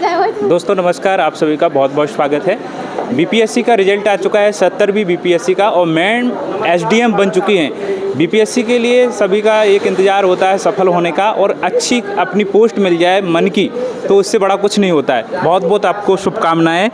दोस्तों नमस्कार, आप सभी का बहुत बहुत स्वागत है। बीपीएससी का रिजल्ट आ चुका है, 70वीं बीपीएससी का, और मैम एसडीएम बन चुकी हैं। बीपीएससी के लिए सभी का एक इंतज़ार होता है सफल होने का, और अच्छी अपनी पोस्ट मिल जाए मन की, तो उससे बड़ा कुछ नहीं होता है। बहुत बहुत आपको शुभकामनाएं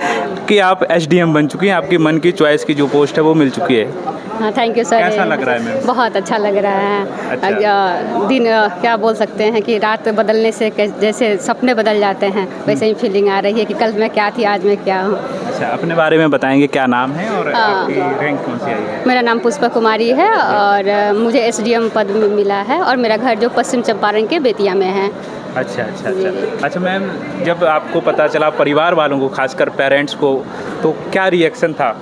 कि आप एसडीएम बन चुकी हैं, आपकी मन की चॉइस की जो पोस्ट है वो मिल चुकी है। हाँ, थैंक यू सर। कैसा लग रहा है मैम? बहुत अच्छा लग रहा है। अच्छा। दिन क्या बोल सकते हैं कि रात बदलने से जैसे सपने बदल जाते हैं, वैसे ही फीलिंग आ रही है कि कल मैं क्या थी, आज मैं क्या हूँ। अच्छा, अपने बारे में बताएंगे, क्या नाम है और आपकी रैंक कौन सी आई है? मेरा नाम पुष्पा कुमारी है और मुझे एसडीएम पद मिला है, और मेरा घर जो पश्चिम चंपारण के बेतिया में है। अच्छा अच्छा अच्छा। अच्छा मैम, जब आपको पता चला, परिवार वालों को, खासकर पेरेंट्स को, तो क्या रिएक्शन था?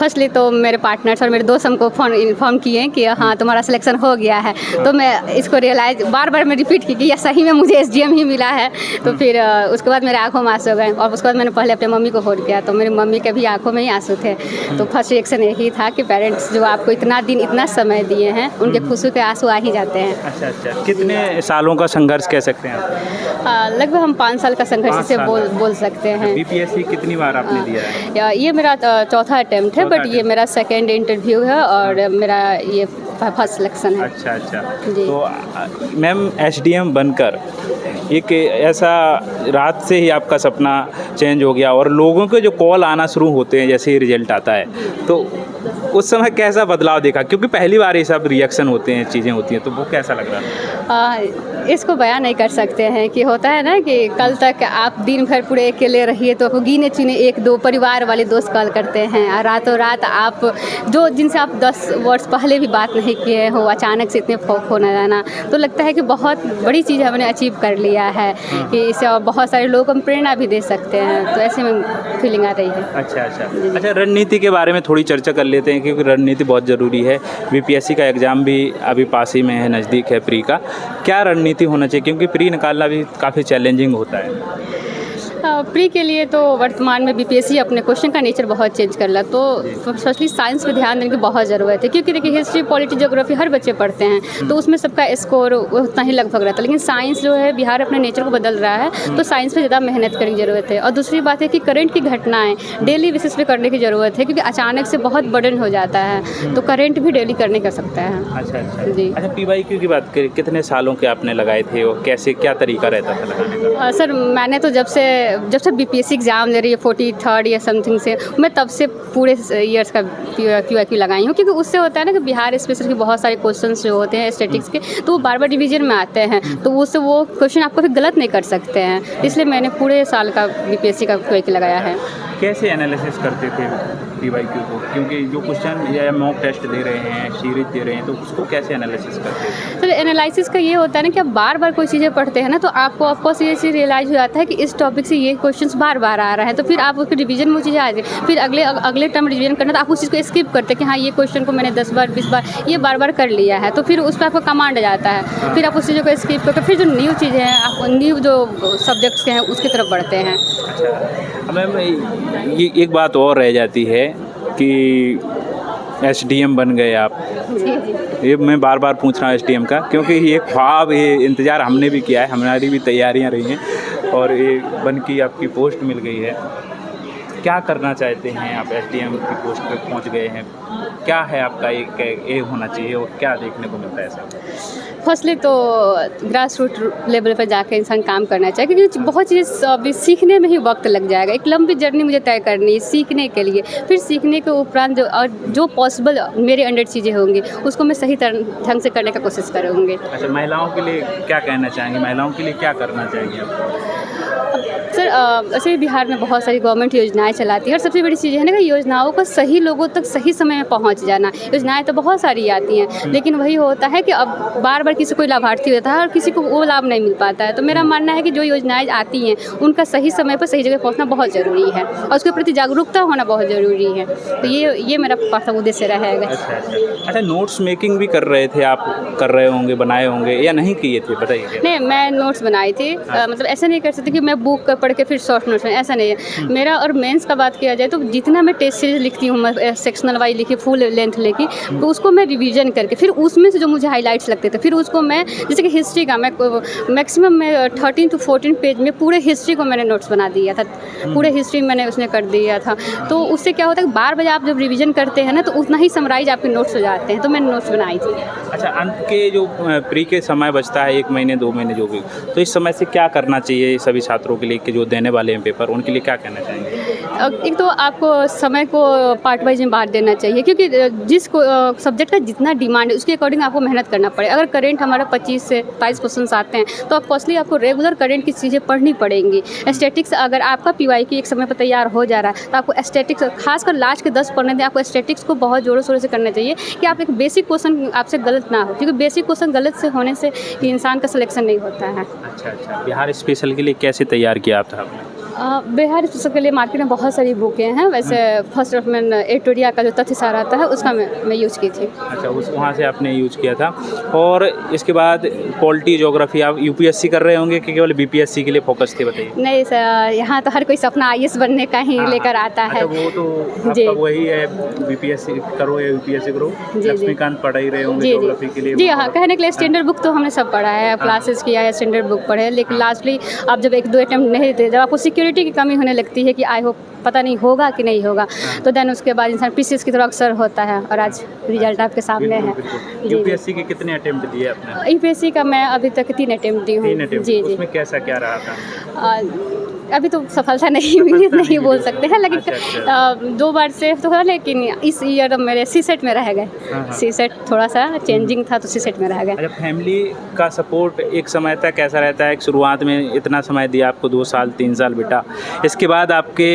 फर्स्टली तो मेरे पार्टनर्स और मेरे दोस्त हमको इन्फॉर्म किए कि हाँ तुम्हारा सिलेक्शन हो गया है। तो मैं इसको रियलाइज बार बार मैं रिपीट की कि यह सही में मुझे एसडीएम ही मिला है। तो फिर उसके बाद मेरे आंखों में आंसू हो गए, और उसके बाद मैंने पहले अपने मम्मी को फ़ोन किया, तो मेरी मम्मी के भी आंखों में ही आंसू थे। तो फर्स्ट रिएक्शन यही था कि पेरेंट्स जो आपको इतना दिन इतना समय दिए हैं, उनके खुशी के आंसू आ ही जाते हैं। अच्छा अच्छा। कितने सालों का संघर्ष कह सकते हैं आप? लगभग हम 5 साल का संघर्ष से बोल सकते हैं। बीपीएससी कितनी बार आपने दिया है? ये मेरा चौथा अटेम्प्ट है, बट ये मेरा सेकेंड इंटरव्यू है और मेरा ये फर्स्ट सिलेक्शन है। अच्छा अच्छा। तो मैम एसडीएम बनकर एक ऐसा रात से ही आपका सपना चेंज हो गया, और लोगों के जो कॉल आना शुरू होते हैं जैसे ही रिजल्ट आता है, तो उस समय कैसा बदलाव देखा? क्योंकि पहली बार ये सब रिएक्शन होते हैं, चीज़ें होती हैं, तो वो कैसा लग रहा था? इसको बयान नहीं कर सकते हैं कि होता है ना कि कल तक आप दिन भर पूरे अकेले रहिए तो आपको गिने चुने 1-2 परिवार वाले दोस्त कॉल करते हैं, और रातों रात आप जो जिनसे आप 10 वर्ष पहले भी बात नहीं किए हो, अचानक से इतने फोन आ जाना, तो लगता है कि बहुत बड़ी चीज़ हमने अचीव कर लिया है, कि इससे और बहुत सारे लोगों को हम प्रेरणा भी दे सकते हैं। तो ऐसे में फीलिंग आ रही है। अच्छा अच्छा अच्छा। रणनीति के बारे में थोड़ी चर्चा कर लेते हैं, क्योंकि रणनीति बहुत ज़रूरी है। बीपीएससी का एग्ज़ाम भी अभी पास ही में है, नज़दीक है प्री का। क्या रणनीति होना चाहिए, क्योंकि प्री निकालना भी काफ़ी चैलेंजिंग होता है? प्री के लिए तो वर्तमान में बीपीएससी अपने क्वेश्चन का नेचर बहुत चेंज कर रहा, तो फर्स्टली साइंस पे ध्यान देने की बहुत ज़रूरत है, क्योंकि देखिए हिस्ट्री, पॉलिटी, ज्योग्राफी हर बच्चे पढ़ते हैं, तो उसमें सबका स्कोर उतना ही लगभग रहता है। लेकिन साइंस जो है, बिहार अपने नेचर को बदल रहा है, तो साइंस पे ज़्यादा मेहनत करने की ज़रूरत है। और दूसरी बात है कि करंट की घटनाएँ डेली बेसिस पे करने की ज़रूरत है, क्योंकि अचानक से बहुत बर्डन हो जाता है, तो करंट भी डेली करने का सकता है। अच्छा अच्छा जी। अच्छा, पीवाईक्यू की बात करें, कितने सालों के आपने लगाए थे, और कैसे क्या तरीका रहता था लगाने का? सर मैंने तो जब से बीपीएससी एग्ज़ाम दे रही है 43rd या समथिंग से, मैं तब से पूरे ईयर्स का पीवाईक्यू लगाई हूँ, क्योंकि उससे होता है ना कि बिहार स्पेशल के बहुत सारे क्वेश्चंस जो होते हैं स्टैटिक्स के, तो वो बार बार रिवीजन में आते हैं, तो उससे वो क्वेश्चन आपको फिर गलत नहीं कर सकते हैं, इसलिए मैंने पूरे साल का बीपीएससी का पीवाईक्यू लगाया है। कैसे एनालिसिस करते थे पीवाईक्यू को, क्योंकि जो क्वेश्चन या मॉक टेस्ट दे रहे हैं, सीरीज दे रहे हैं, तो उसको कैसे एनालिसिस करते थे? तो एनालिसिस का ये होता है ना कि आप बार बार कोई चीज़ें पढ़ते हैं ना, तो आपको ऑफकोर्स ये चीज़ रियलाइज हो जाता है कि इस टॉपिक से ये क्वेश्चंस बार बार आ रहा है, तो फिर आप उसके रिवीजन में वो चीज़ें आ जाती है, फिर अगले टर्म रिवीजन करना, तो आप उस चीज़ को स्किप करते हैं कि हाँ ये क्वेश्चन को मैंने 10 बार 20 बार ये बार बार कर लिया है, तो फिर उस पर आपको कमांड आ जाता है, फिर आप उस चीज़ों को स्किप करके फिर जो न्यू चीज़ें हैं, आप न्यू जो सब्जेक्ट्स के हैं उसकी तरफ बढ़ते हैं। अच्छा मैम, ये एक बात और रह जाती है कि एसडीएम बन गए आप। जी जी। ये मैं बार बार पूछ रहा हूँ एसडीएम का, क्योंकि ये ख्वाब, ये इंतज़ार हमने भी किया है, हमारी भी तैयारियाँ रही हैं, और ये बन की आपकी पोस्ट मिल गई है। क्या करना चाहते हैं आप? एसडीएम की पोस्ट पे पहुंच गए हैं, क्या है आपका एक होना चाहिए, और क्या देखने को मिलता है सर? फर्स्टली तो ग्रास रूट लेवल पर जाकर इंसान काम करना चाहिए, क्योंकि बहुत चीज़ें अभी सीखने में ही वक्त लग जाएगा। एक लंबी जर्नी मुझे तय करनी है सीखने के लिए, फिर सीखने के उपरांत जो पॉसिबल मेरे अंडर चीज़ें होंगी उसको मैं सही ढंग से करने का कोशिश करूँगी। अच्छा, महिलाओं के लिए क्या कहना चाहेंगे, महिलाओं के लिए क्या करना चाहिए आप? सर ऐसे बिहार में बहुत सारी गवर्नमेंट योजनाएं चलाती है, और सबसे बड़ी चीज़ है ना कि योजनाओं को सही लोगों तक सही समय में पहुंच जाना। योजनाएं तो बहुत सारी आती हैं, लेकिन वही होता है कि अब बार बार किसी कोई लाभार्थी होता है और किसी को वो लाभ नहीं मिल पाता है। तो मेरा मानना है कि जो योजनाएं आती हैं उनका सही समय पर सही जगह पहुँचना बहुत ज़रूरी है, और उसके प्रति जागरूकता होना बहुत ज़रूरी है। तो ये मेरा पासा उद्देश्य रहेगा। अच्छा, नोट्स मेकिंग भी कर रहे थे आप, कर रहे होंगे, बनाए होंगे या नहीं किए थे, बताइए। नहीं, मैं नोट्स बनाई थी। मतलब ऐसा नहीं कर सकती कि मैं बुक पढ़ के फिर शॉर्ट नोट्स में, ऐसा नहीं है मेरा। और मेंस का बात किया जाए तो जितना मैं टेस्ट सीरीज लिखती हूँ, मैं सेक्शनल वाइज लिखी, फुल लेंथ लिखी, तो उसको मैं रिवीजन करके फिर उसमें से जो मुझे हाईलाइट्स लगते थे फिर उसको मैं, जैसे कि हिस्ट्री का मैं मैक्सिमम मैं 13 to 14 पेज में पूरे हिस्ट्री को मैंने नोट्स बना दिया था, पूरे हिस्ट्री मैंने उसमें कर दिया था। तो उससे क्या होता है कि बार बार आप जब रिवीजन करते हैं ना तो उतना ही समराइज आपके नोट्स हो जाते हैं, तो मैंने नोट्स बनाई थी। अच्छा, अंत के जो प्री के समय बचता है 1 महीने 2 महीने जो भी, तो इस समय से क्या करना चाहिए सभी छात्रों के लिए कि जो देने वाले हैं पेपर, उनके लिए क्या कहना चाहेंगे? एक तो आपको समय को पार्ट वाइज में बांट देना चाहिए, क्योंकि जिस सब्जेक्ट का जितना डिमांड है उसके अकॉर्डिंग आपको मेहनत करना पड़े। अगर करंट हमारा 25 से 22 क्वेश्चन आते हैं तो ऑफकोर्सली आपको रेगुलर करंट की चीज़ें पढ़नी पड़ेंगी। स्टैटिक्स अगर आपका PYQ एक समय पर तैयार हो जा रहा है तो आपको स्टैटिक्स खासकर लास्ट के 10 पढ़ने दें, आपको स्टैटिक्स को बहुत जोरों शोरों से करना चाहिए कि आप एक बेसिक क्वेश्चन आपसे गलत ना हो, क्योंकि बेसिक क्वेश्चन गलत से होने से ही इंसान का सिलेक्शन नहीं होता है। अच्छा, बिहार स्पेशल के लिए कैसे तैयार किया था आपने? बिहार स्पेशल के लिए मार्केट में बहुत सारी बुकें हैं। वैसे फर्स्ट ऑफ मैंने एटोरिया का जो तथ्य सार आता है उसका मैं यूज़ की थी। अच्छा, उस वहाँ से आपने यूज किया था। और इसके बाद पॉलिटी ज्योग्राफी आप UPSC कर रहे होंगे कि केवल BPSC के लिए फोकस थे, बताइए? नहीं सर, यहाँ तो हर कोई सपना IAS बनने का ही लेकर आता है। अच्छा, वो तो आपका वही है, BPSC करो या UPSC करो, लक्ष्मीकांत पढ़ ही रहे होंगे ज्योग्राफी के लिए। जी हाँ, कहने के लिए स्टैंडर्ड बुक तो हमने सब पढ़ा है, क्लासेस किया है, स्टैंडर्ड बुक पढ़े हैं, लेकिन लास्टली आप जब 1-2 अटेम्प्ट नहीं थे, जब आपको सिक्योरिटी की कमी होने लगती है कि आई होप पता नहीं होगा कि नहीं होगा, तो देन उसके बाद इंसान PCS की तरफ अक्सर होता है। और आज रिजल्ट आपके सामने है। UPSC के कितने अटेम्प्ट दिए आपने? UPSC का मैं अभी तक 3 अटेम्प्ट दी हूँ। जी। उसमें कैसा क्या रहा था? अभी तो सफलता नहीं मिली, नहीं बोल सकते हैं, लेकिन 2 बार से तो हुआ, लेकिन इस ईयर मेरे CSET में रह गए। CSET थोड़ा सा चेंजिंग था तो CSET में रह गए। अच्छा, फैमिली का सपोर्ट एक समय तक कैसा रहता है? शुरुआत में इतना समय दिया आपको, 2 साल 3 साल बेटा, इसके बाद आपके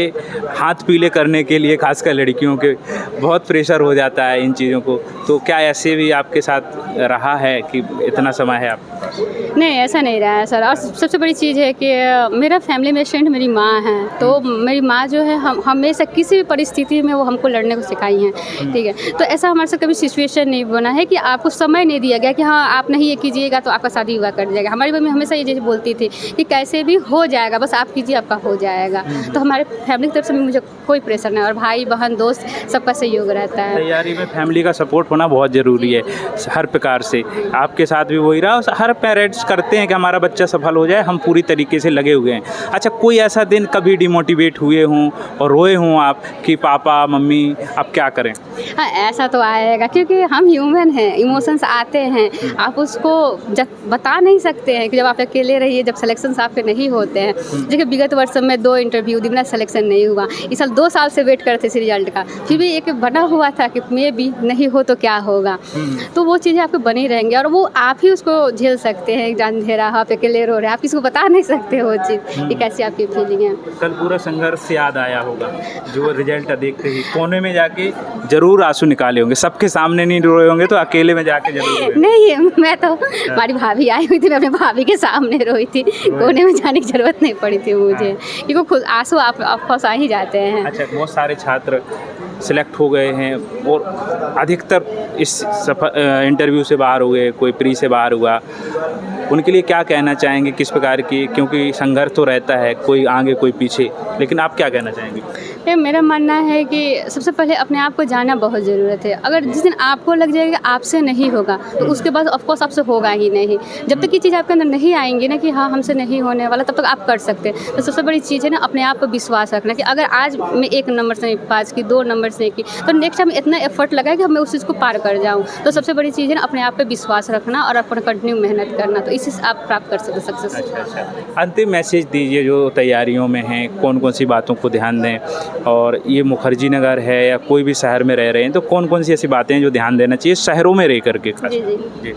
हाथ पीले करने के लिए खासकर लड़कियों के बहुत प्रेशर हो जाता है इन चीज़ों को, तो क्या ऐसे भी आपके साथ रहा है कि इतना समय है आपके पास? नहीं, ऐसा नहीं रहा है सर। और सबसे बड़ी चीज़ है कि मेरा फैमिली में स्ट्रेंथ मेरी माँ है, तो मेरी माँ जो है हम हमेशा किसी भी परिस्थिति में वो हमको लड़ने को सिखाई हैं, ठीक है। तो ऐसा हमारे साथ कभी सिचुएशन नहीं बना है कि आपको समय नहीं दिया गया कि हाँ आप नहीं ये कीजिएगा तो आपका शादी हुआ कर जाएगा। हमारी मम्मी हमेशा ये चीज़ बोलती थी कि कैसे भी हो जाएगा, बस आप कीजिए, आपका हो जाएगा। तो हमारे फैमिली की तरफ से मुझे कोई प्रेशर नहीं, और भाई बहन दोस्त सबका सहयोग रहता है। तैयारी में फैमिली का सपोर्ट होना बहुत ज़रूरी है हर प्रकार से। आपके साथ भी वही रहा, हर पेरेंट्स करते हैं कि हमारा बच्चा सफल हो जाए, हम पूरी तरीके से लगे हुए हैं। अच्छा, कोई ऐसा दिन कभी डिमोटिवेट हुए हों और रोए हों आप कि पापा मम्मी अब क्या करें? हाँ, ऐसा तो आएगा, क्योंकि हम ह्यूमन हैं, इमोशंस आते हैं, आप उसको बता नहीं सकते हैं कि जब आप अकेले रहिए, जब सिलेक्शंस आपके नहीं होते हैं। देखिए विगत वर्ष में 2 इंटरव्यू दी, मेरा सिलेक्शन नहीं हुआ। इस साल 2 साल से वेट करते इस रिजल्ट का, फिर भी एक बना हुआ था कि मे भी नहीं हो तो क्या होगा। तो वो चीज़ें आपको बनी रहेंगी और वो आप ही उसको झेल सकते हैं। जान अंधेरा, आप अकेले रो रहे हैं, आप किसी को बता नहीं सकते वो चीज़ कि कैसी आपकी फीलिंग है। कल पूरा संघर्ष याद आया होगा, जो रिजल्ट देखते ही कोने में जाके जरूर आंसू निकाले होंगे। सबके सामने नहीं रोए होंगे तो अकेले में जाके जरूर रोए। नहीं, मैं तो हमारी भाभी आई हुई थी, मैं अपने भाभी के सामने रोई थी, कोने में जाने की जरूरत नहीं पड़ी थी मुझे, क्योंकि खुद आंसू आप फंसा ही जाते हैं। अच्छा, बहुत सारे छात्र सिलेक्ट हो गए हैं और अधिकतर इस इंटरव्यू से बाहर हो गए, कोई प्री से बाहर हुआ, उनके लिए क्या कहना चाहेंगे, किस प्रकार की, क्योंकि संघर्ष तो रहता है, कोई आगे कोई पीछे, लेकिन आप क्या कहना चाहेंगे? मेरा मानना है कि सबसे पहले अपने आप को जानना बहुत ज़रूरत है। अगर जिस दिन आपको लग जाएगा आपसे नहीं होगा तो उसके बाद ऑफकोर्स आपसे होगा ही नहीं। जब तक ये चीज़ आपके अंदर नहीं आएंगी ना कि हाँ हमसे नहीं होने वाला, तब तक आप कर सकते हैं। तो सबसे बड़ी चीज़ है ना अपने आप पर विश्वास रखना कि अगर आज मैं 1 नंबर से नहीं पास की, 2 नंबर से की, तो नेक्स्ट टाइम इतना एफर्ट लगाए कि मैं उस चीज़ को पार कर जाऊँ। तो सबसे बड़ी चीज़ है ना अपने आप पर विश्वास रखना और अपना कंटिन्यू मेहनत करना, तो इससे आप प्राप्त कर सकते सक्सेस। अच्छा, अंतिम मैसेज दीजिए जो तैयारियों में हैं, कौन कौन सी बातों को ध्यान दें, और ये मुखर्जी नगर है या कोई भी शहर में रह रहे हैं तो कौन कौन सी ऐसी बातें हैं जो ध्यान देना चाहिए शहरों में रह करके? जी।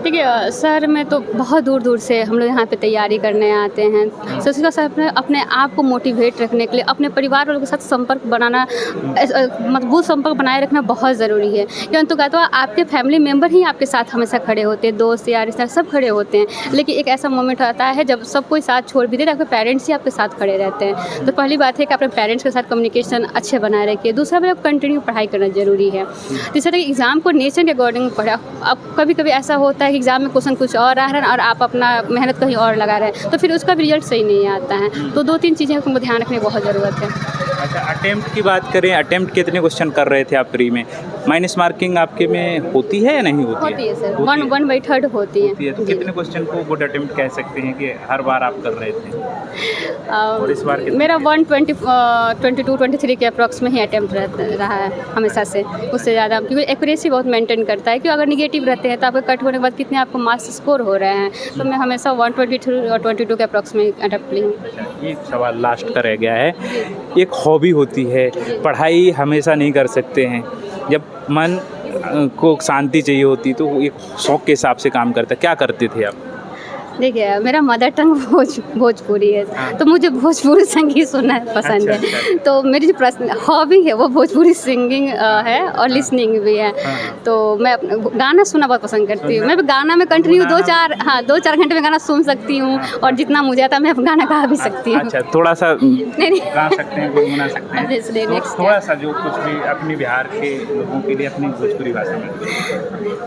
देखिए शहर में तो बहुत दूर दूर से हम लोग यहाँ पे तैयारी करने आते हैं। सबसे पहले अपने आप को मोटिवेट रखने के लिए अपने परिवार वालों के साथ संपर्क बनाना, मजबूत संपर्क बनाए रखना बहुत ज़रूरी है। परंतु क्या तो आपके फैमिली मेम्बर ही आपके साथ हमेशा खड़े होते हैं, दोस्त यार रिश्तेदार सब खड़े होते देते हैं, लेकिन एक ऐसा मोमेंट आता है जब सब कोई साथ छोड़ भी देते हैं, आपके पेरेंट्स ही आपके साथ खड़े रहते हैं। तो पहली बात है कि अपने पेरेंट्स के साथ कम्युनिकेशन अच्छे बनाए रखिए। दूसरा बात, कंटिन्यू पढ़ाई करना ज़रूरी है। तीसरा है एग्ज़ाम को नेचर के अकॉर्डिंग पढ़ा। अब कभी कभी ऐसा होता है कि एग्ज़ाम में क्वेश्चन कुछ और आ रहा है और आप अपना मेहनत कहीं और लगा रहे हैं, तो फिर उसका भी रिजल्ट सही नहीं आता है। तो 2-3 चीज़ें हमको ध्यान रखने की बहुत ज़रूरत है। अच्छा, अटेम्प्ट की बात करें, अटेम्प्ट कितने क्वेश्चन कर रहे थे आप प्री में? माइनस मार्किंग आपके में होती है या नहीं होती है? होती है सर, 1/3 होती है। तो जी। कितने क्वश्चन को गुड अटेम्प्ट कह सकते हैं कि हर बार आप कर रहे थे? और इस बार कितने? मेरा 122-23 के अप्रॉक्स में ही अटैम्प्ट रहा है हमेशा से, उससे ज़्यादा, क्योंकि एक्यूरेसी बहुत मेंटेन करता है। क्योंकि अगर निगेटिव रहते हैं तो आपके कट होने के बाद कितने आपको मार्क्स स्कोर हो रहे हैं, तो मैं हमेशा 123 और 22 के अप्रॉक्स में अटैम्प्ट ली हूँ। एक सवाल लास्ट का रह गया है। एक हॉबी होती है, पढ़ाई हमेशा नहीं कर सकते हैं, जब मन को शांति चाहिए होती तो वो एक शौक के हिसाब से काम करता है। क्या करते थे आप? देखिए, मेरा मदर टंग भोजपुरी है, तो मुझे भोजपुरी संगीत सुनना पसंद अच्छा, है। तो मेरी जो हॉबी है वो भोजपुरी सिंगिंग है और लिसनिंग भी है। तो मैं गाना सुनना बहुत पसंद करती हूँ। मैं गाना में कंटिन्यू 2-4 घंटे में गाना सुन सकती हूँ, और जितना मुझे आता है मैं गाना गा भी सकती हूँ। अच्छा, थोड़ा सा नहीं गा सकते हैं, गुनगुना सकते हैं? इसलिए तो next थोड़ा सा जो कुछ भी अपनी बिहार के लोगों के लिए अपनी भोजपुरी भाषा में।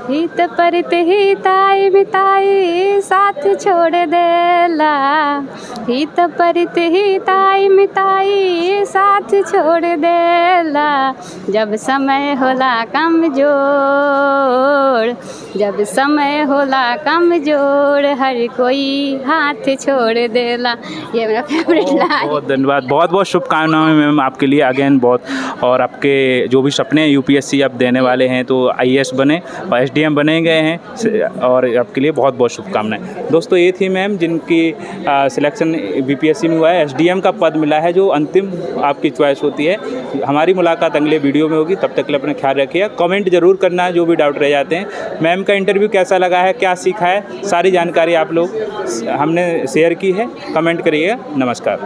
हित परत हिताई मिताई साथ छोड़ देला, हित परत हिताई मिताई साथ छोड़ देला, जब समय होला कमजोर, जब समय होला कमजोर, हर कोई हाथ छोड़ देला। ये मेरा फेवरेट लाइन। बहुत धन्यवाद, बहुत बहुत शुभकामनाएं मैम आपके लिए अगेन बहुत। और आपके जो भी सपने हैं यूपीएससी आप देने वाले हैं, तो आईएएस बने और एसडीएम बने गए हैं, और आपके लिए बहुत बहुत शुभकामनाएं। दोस्तों, ये थी मैम जिनकी सिलेक्शन बीपीएससी में हुआ है, एसडीएम का पद मिला है, जो अंतिम आपकी चॉइस होती है। हमारी मुलाकात अगले वीडियो में होगी, तब तक के लिए अपना ख्याल रखिए। कमेंट जरूर करना है जो भी डाउट रह जाते हैं। मैम का इंटरव्यू कैसा लगा है, क्या सीखा है, सारी जानकारी आप लोग हमने शेयर की है। कमेंट करिएगा। नमस्कार।